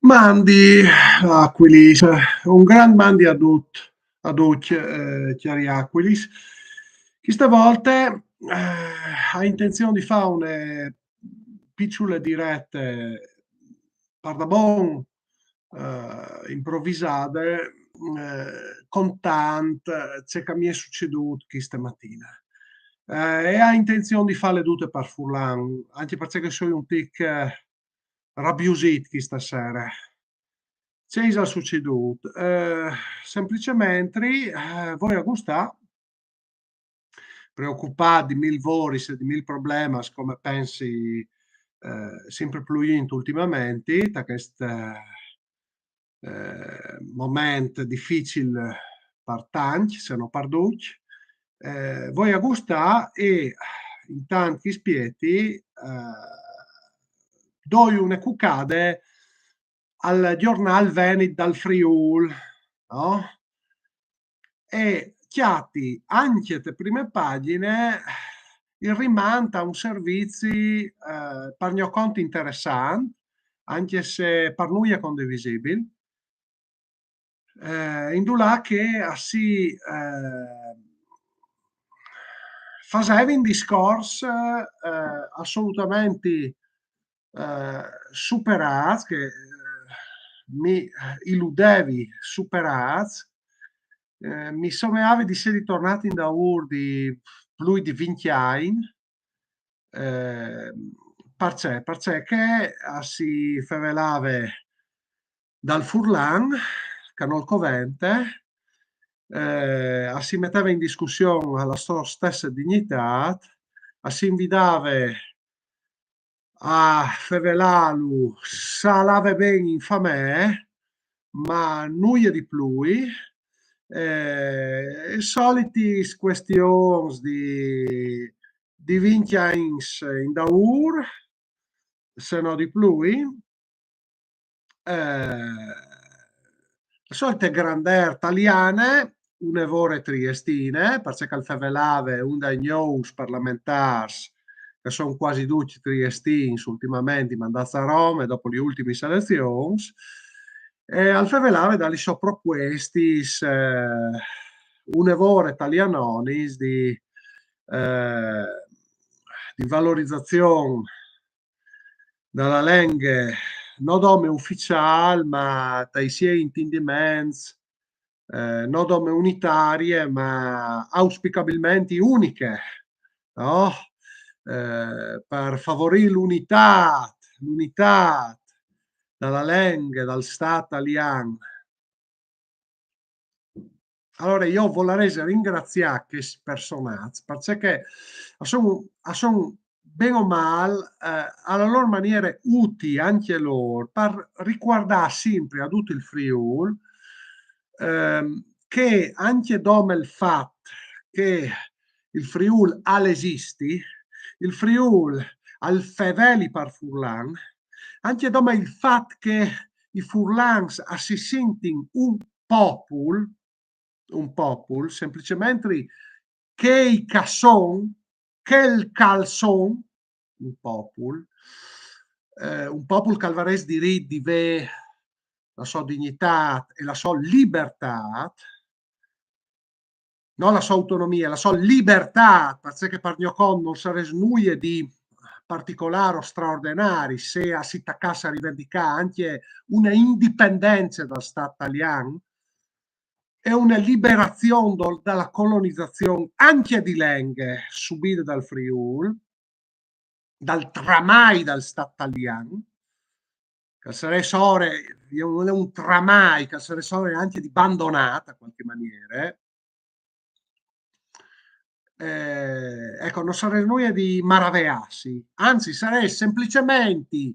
Mandi Aquilis, un gran mandi ad chiari Aquilis. Queste volte ha intenzione di fare une piccole dirette pardabon improvvisate con tant c'è che mi è succeduto questa mattina. E ha intenzione di fare le dute per Furlan, anche perché sono un tic rabiosit questa sera. C'è succeduto? Semplicemente voi a gustà, preoccupati di mil voris e di mil problemi, come pensi sempre più ultimamente, da questo momento difficile per tanti, se non per tutti. Voi a gustà e in tanti spieti doi une cucade al giornal Venit dal Friul, no? E chiatti anche le prime pagine il rimanda a un servizio per mio conto interessante, anche se per noi è condivisibile. Indulà che si faceva un discorso assolutamente superato, che mi illudevi superato, mi sognava di essere ritornato in Daur di più di 20 anni, perché che si fevelava dal Furlan, Canol Covente, si metteva in discussione la sua stessa dignità, si invitava a Fevelalu salave bene infame, ma nulla di più. Soliti questioni di 20 anni in Daur, se no di più. Solite grandeur italiane, un'evore triestine, perché il fevelave un dei news parlamentari che sono quasi tutti triestini ultimamente mandati a Roma dopo le ultime selezioni, e al fevelave dalle sue proposte un'evore italianonis di valorizzazione dalla lingua non come ufficiale, ma dai suoi intendimenti non come unitarie, ma auspicabilmente uniche, no? Per favorire l'unità dalla lingua, dal Stato italiano. Allora io vorrei ringraziare questi personaggi perché sono bene o male alla loro maniera utili anche loro per ricordare sempre a tutto il Friuli che anche dopo il fatto che il Friuli all'esisti, il Friuli al feveli per Furlan, anche dopo il fatto che i Furlans si sentono un popolo, semplicemente che i casson, che il calzon, un popolo che alvarez diritto di ve la sua dignità e la sua libertà, non la sua autonomia, la sua libertà, perché per mio conto non sarebbe nulla di particolare o straordinario se si taccasse a rivendicare anche una indipendenza dal Stato italiano e una liberazione dalla colonizzazione anche di lingue subite dal Friuli, dal tramai dal Stato italiano, che sarebbe un tramai, che sarebbe anche di abbandonata in qualche maniera. Ecco, non sarebbe nulla di maravigliarsi, anzi sarebbe semplicemente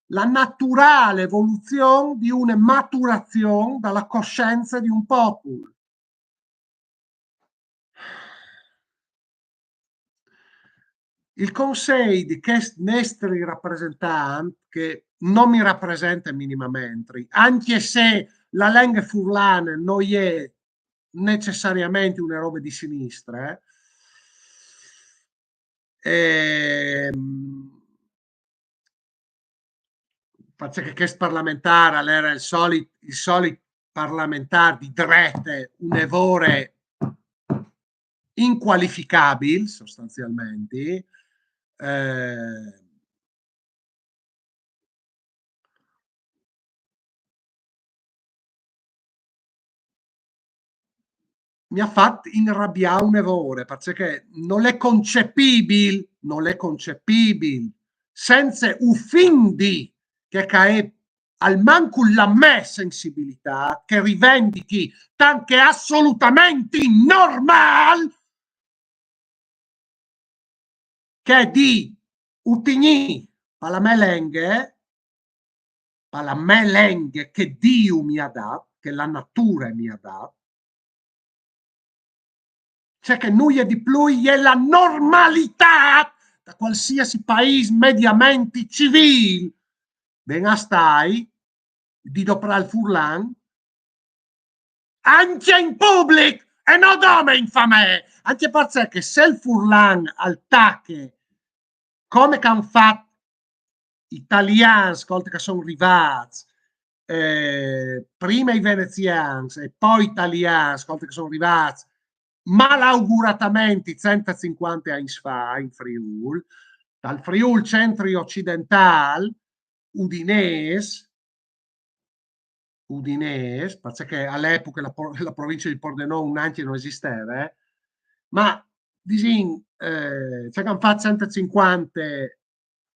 la naturale evoluzione di una maturazione dalla coscienza di un popolo. Il Consiglio di questi nostri rappresentanti, che non mi rappresenta minimamente, anche se la lingua furlana non è necessariamente una roba di sinistra, Perché questo parlamentare era il solito parlamentare di drette, un evore inqualificabile sostanzialmente. Eh, mi ha fatto inrabbiare un evore perché non è concepibile, senza uffindi che è al manco la me sensibilità che rivendichi tanto assolutamente normale che di utigni alla melenghe che Dio mi ha dato, che la natura mi ha dato, cioè che noi è di più è la normalità da qualsiasi paese mediamente civile. Ben a stai di doprà il furlan anche in pubblico e non dome infame. Anche perché se il furlan al tacche come che hanno fatto italiani, ascolta che sono arrivati, prima i veneziani e poi italiani, ascolta che sono arrivati malauguratamente 150 anni fa in Friuli, dal Friuli centro-occidentale, Udinese, Udinese, perché all'epoca la provincia di Pordenone neanche non esisteva, ma disin, c'è che hanno fatto 150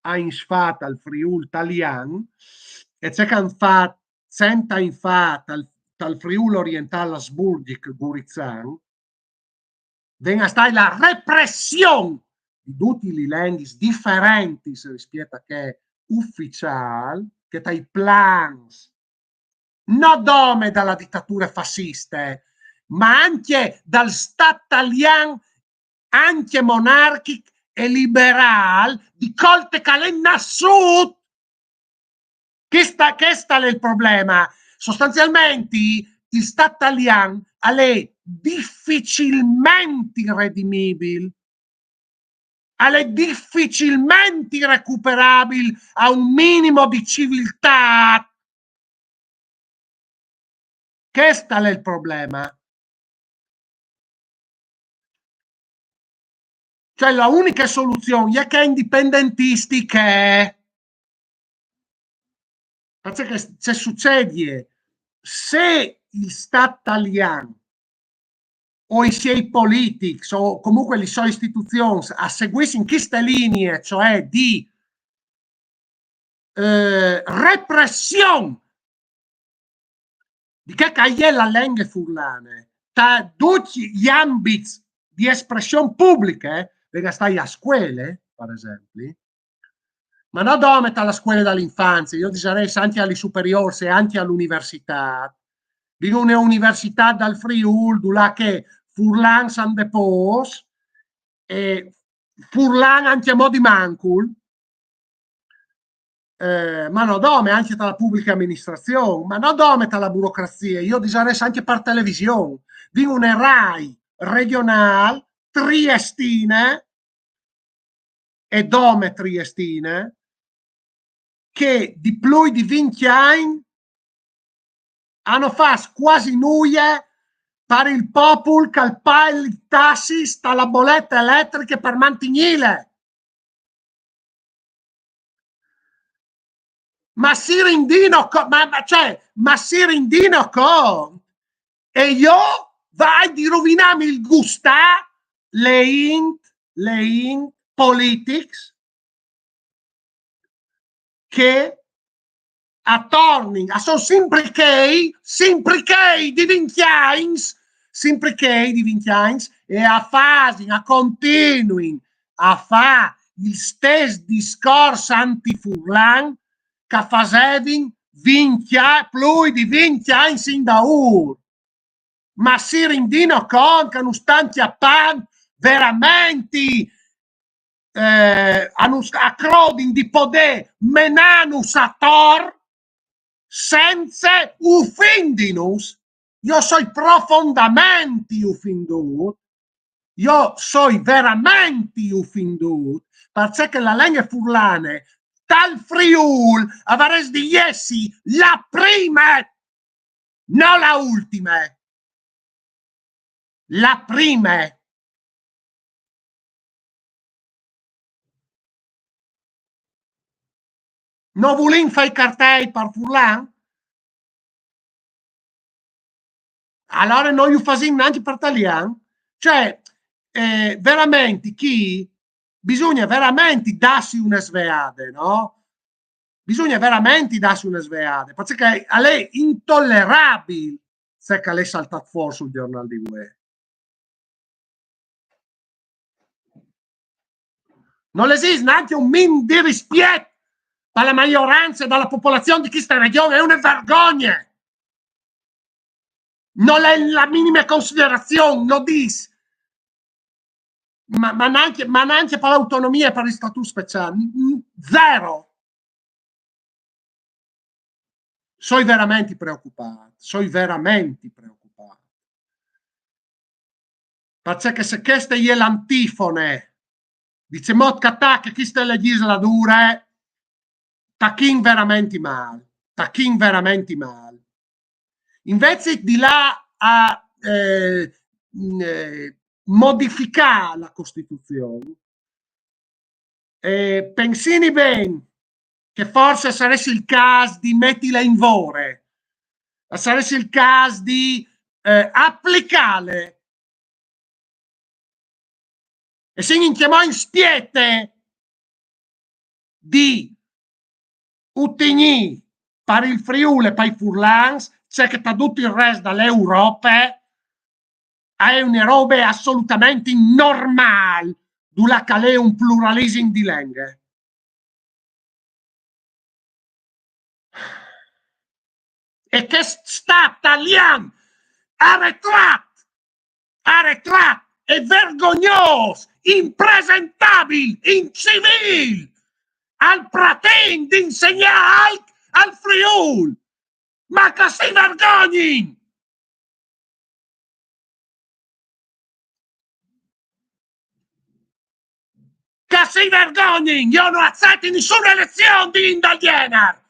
anni fa al Friuli italiano e c'è che hanno fatto 100 anni fa dal Friuli orientale a Sburgic, Gurizzano, venga stai la repressione di tutti i lingue differenti rispetto a che ufficiale, che dai plans, non dome dalla dittatura fascista, ma anche dal Stato italiano, anche monarchico e liberale, di colte calenda sud. Questo è il problema. Sostanzialmente il Stato italiano è difficilmente redimibile, è difficilmente recuperabile a un minimo di civiltà. Questo è il problema. Cioè la unica soluzione è che è indipendentistica. Perché se succede, se il Stato italiano o i suoi politici o comunque le sue istituzioni a seguissero queste linee, cioè di repressione di che è la lingua furlane, da tutti gli ambiti di espressione pubblica, perché stai a scuole, per esempio, ma non dove alla scuola dall'infanzia, io direi anche alle superiori e anche all'università. Dico un'università dal Friuli, dove che Furlan San Depos, e Furlan anche a mo' di Mancul, ma non dome anche dalla pubblica amministrazione, ma non dome dalla burocrazia, io direi anche per televisione. Dico una RAI regionale, triestina, e dome triestina, che di più di 20 anni hanno fatto quasi nulla per il popolo che paga i tassi dalla bolletta elettrica per mantenere. Ma si rendino ma si rendino conto e io vai di rovinarmi il gustà le int politics che attorno a sono sempre che di Vinchiains e a fasi, a continui a fare il stesso discorso anti-Furlan che facevano più di 20 anni sin da ora. Ma si rendono conto che non stanno chiappando veramente a crodin di poter menanus a tor senza uffindinus. Io sono profondamente uffindut, io sono veramente uffindut perché la lingua furlane dal Friul avresti di essi la prima, non la ultima, la prima. Non volin fare i cartelli per Furlan? Allora noi lo facciamo anche per italiano. Cioè, veramente chi bisogna veramente darsi una svegliata, no? Bisogna veramente darsi una svegliata, perché è intollerabile se che lei saltato fuori sul giornale di UE. Non esiste neanche un minimo di rispetto dalla maggioranza della popolazione di questa regione, è una vergogna. Non è la minima considerazione, non dice. Ma neanche per l'autonomia e per gli statuti speciali. Zero. Sono veramente preoccupato. Sono veramente preoccupato. Perché se questa è l'antifone, diciamo che questa legislatura, tachin veramente male. Tachin veramente male. Invece di là a modificare la Costituzione, pensini bene che forse sarebbe il caso di metterla in vore, sarebbe il caso di applicare e si chiamò in spiete di ottenere per il Friuli e per i Furlans, c'è che per tutto il resto dell'Europa è una roba assolutamente normale, dove c'è un pluralismo di lingue. E che sta tagliando arretrat, è vergognoso, impresentabile, incivile, al pratin di insegnare al Friul. Ma che si vergogni! Che si vergogni! Io non accetto nessuna elezione di Indaliener!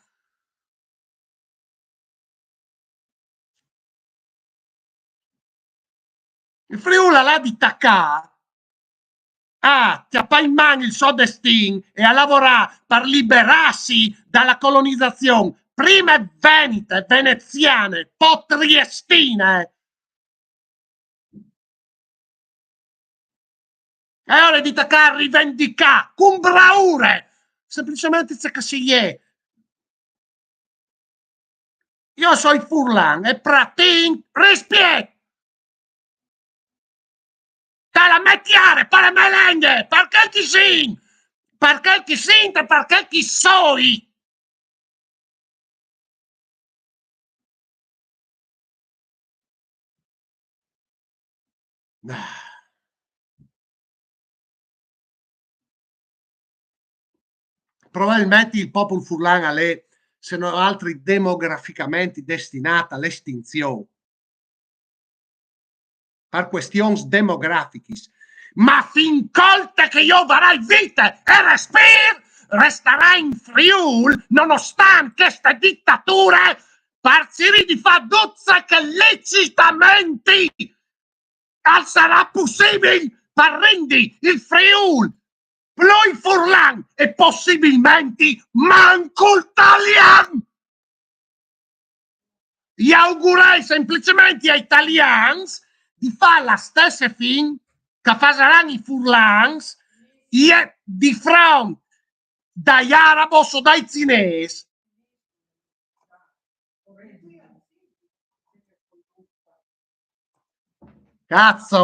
Il Friuli là di Tacà ti ha in mano il suo destino e a lavorare per liberarsi dalla colonizzazione prima venete, veneziane, poi triestine. E ora dite che rivendicare con bravura, semplicemente c'è che si è. Io sono Furlan e pratin rispetto. La mettiare per le melenghe, perché chi sin? Perché chi sinte, perché chi soi? Probabilmente il popolo furlan è, se non altri, demograficamente destinato all'estinzione per questioni demografiche. Ma fin colte che io varai vite e resterà in Friul, nonostante queste dittature, parziri di fa duzze che lecitamente sarà possibile per rendi il Friul più furlan e possibilmente manco italiano. Gli augurei semplicemente agli italiani di fare la stessa fin che faranno i furlans di fronte dagli arabos o dai cinesi. Cazzo!